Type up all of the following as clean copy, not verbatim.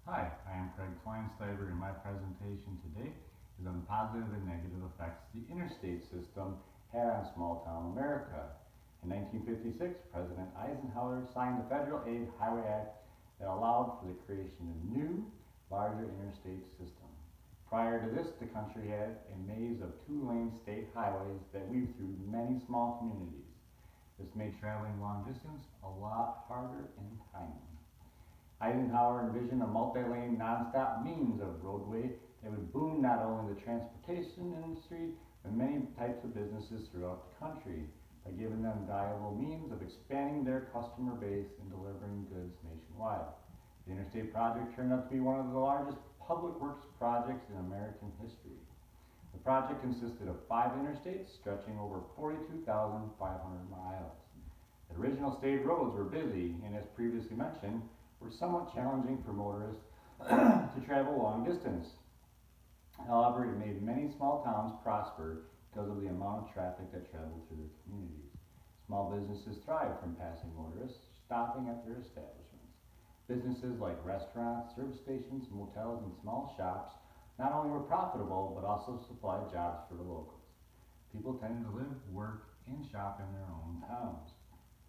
Hi, I am Craig Kleinsteiber, and my presentation today is on the positive and negative effects the interstate system had on small town America. In 1956, President Eisenhower signed the Federal Aid Highway Act that allowed for the creation of new, larger interstate system. Prior to this, the country had a maze of two-lane state highways that weaved through many small communities. This made traveling long distance a lot harder and timely. Eisenhower envisioned a multi-lane, non-stop means of roadway that would boom not only the transportation industry, but many types of businesses throughout the country by giving them valuable means of expanding their customer base and delivering goods nationwide. The interstate project turned out to be one of the largest public works projects in American history. The project consisted of 5 interstates stretching over 42,500 miles. The original state roads were busy and, as previously mentioned, were somewhat challenging for motorists to travel long distance. However, it made many small towns prosper because of the amount of traffic that traveled through their communities. Small businesses thrived from passing motorists stopping at their establishments. Businesses like restaurants, service stations, motels, and small shops not only were profitable but also supplied jobs for the locals. People tended to live, work, and shop in their own towns.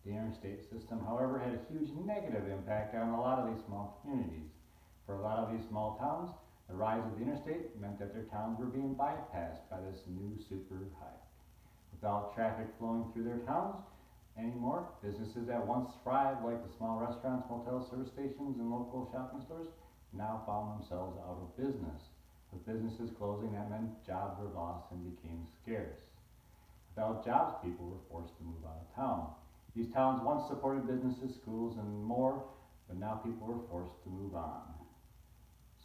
The interstate system, however, had a huge negative impact on a lot of these small communities. For a lot of these small towns, the rise of the interstate meant that their towns were being bypassed by this new super highway. Without traffic flowing through their towns anymore, businesses that once thrived, like the small restaurants, motels, service stations, and local shopping stores, now found themselves out of business. With businesses closing, that meant jobs were lost and became scarce. Without jobs, people were forced to move out of town. These towns once supported businesses, schools, and more, but now people were forced to move on.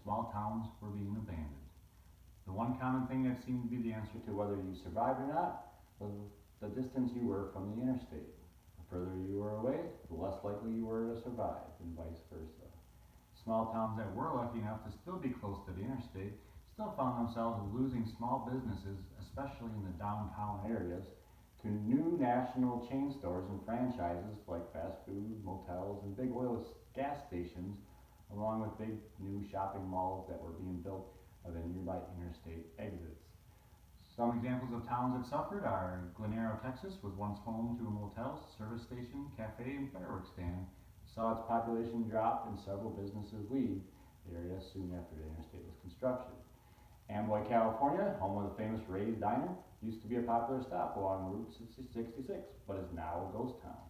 Small towns were being abandoned. The one common thing that seemed to be the answer to whether you survived or not was the distance you were from the interstate. The further you were away, the less likely you were to survive, and vice versa. Small towns that were lucky enough to still be close to the interstate still found themselves losing small businesses, especially in the downtown areas, to new national chain stores and franchises like fast food, motels, and big oil gas stations, along with big new shopping malls that were being built by the nearby interstate exits. Some examples of towns that suffered are Glenarrow, Texas was once home to a motel, service station, cafe, and fireworks stand. It saw its population drop and several businesses leave the area soon after the interstate was constructed. Amboy, California, home of the famous Ray's Diner, used to be a popular stop along Route 66, but is now a ghost town.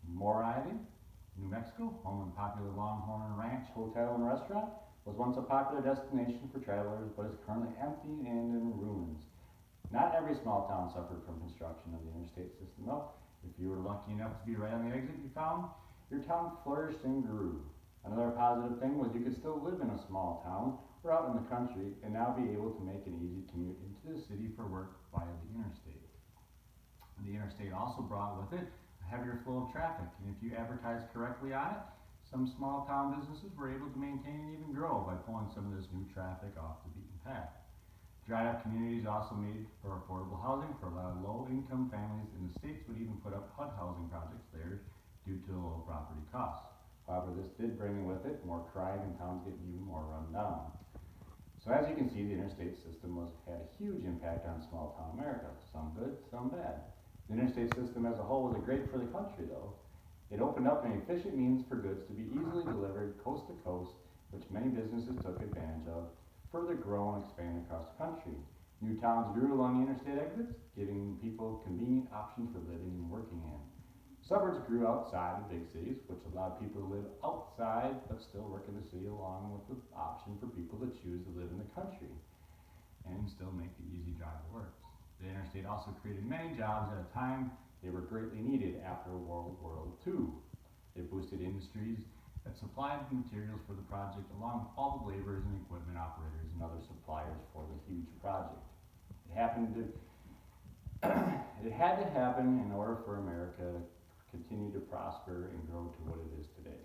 Moravia, New Mexico, home of the popular Longhorn Ranch Hotel and Restaurant, was once a popular destination for travelers, but is currently empty and in ruins. Not every small town suffered from construction of the interstate system, though. If you were lucky enough to be right on the exit you found, your town flourished and grew. Another positive thing was you could still live in a small town or out in the country and now be able to make an easy commute into the city for work via the interstate. The interstate also brought with it a heavier flow of traffic, and if you advertised correctly on it, some small town businesses were able to maintain and even grow by pulling some of this new traffic off the beaten path. Dried up communities also made for affordable housing for a lot of low-income families, and the states would even put up HUD housing projects there due to the low property costs. However, this did bring with it more crime and towns getting even more run down. So as you can see, the interstate system had a huge impact on small town America, some good, some bad. The interstate system as a whole was great for the country though. It opened up an efficient means for goods to be easily delivered coast to coast, which many businesses took advantage of, further grow and expand across the country. New towns grew along the interstate exits, giving people convenient options for living and working in. Suburbs grew outside of big cities, which allowed people to live outside but still work in the city, along with the option for people to choose to live in the country and still make the easy drive to work. The interstate also created many jobs at a time they were greatly needed after World War II. It boosted industries that supplied the materials for the project, along with all the laborers and equipment operators and other suppliers for the huge project. It happened to it had to happen in order for America to continue to prosper and grow to what it is today.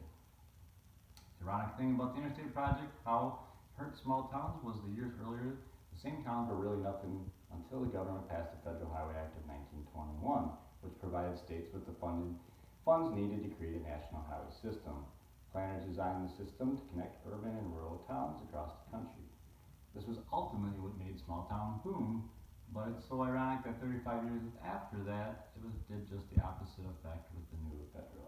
The ironic thing about the interstate project, how it hurt small towns, was the years earlier, the same towns were really nothing until the government passed the Federal Highway Act of 1921, which provided states with the funds needed to create a national highway system. Planners designed the system to connect urban and rural rural towns across the country. This was ultimately what made small town boom, but it's so ironic that 35 years after that, did just the opposite effect with the new federal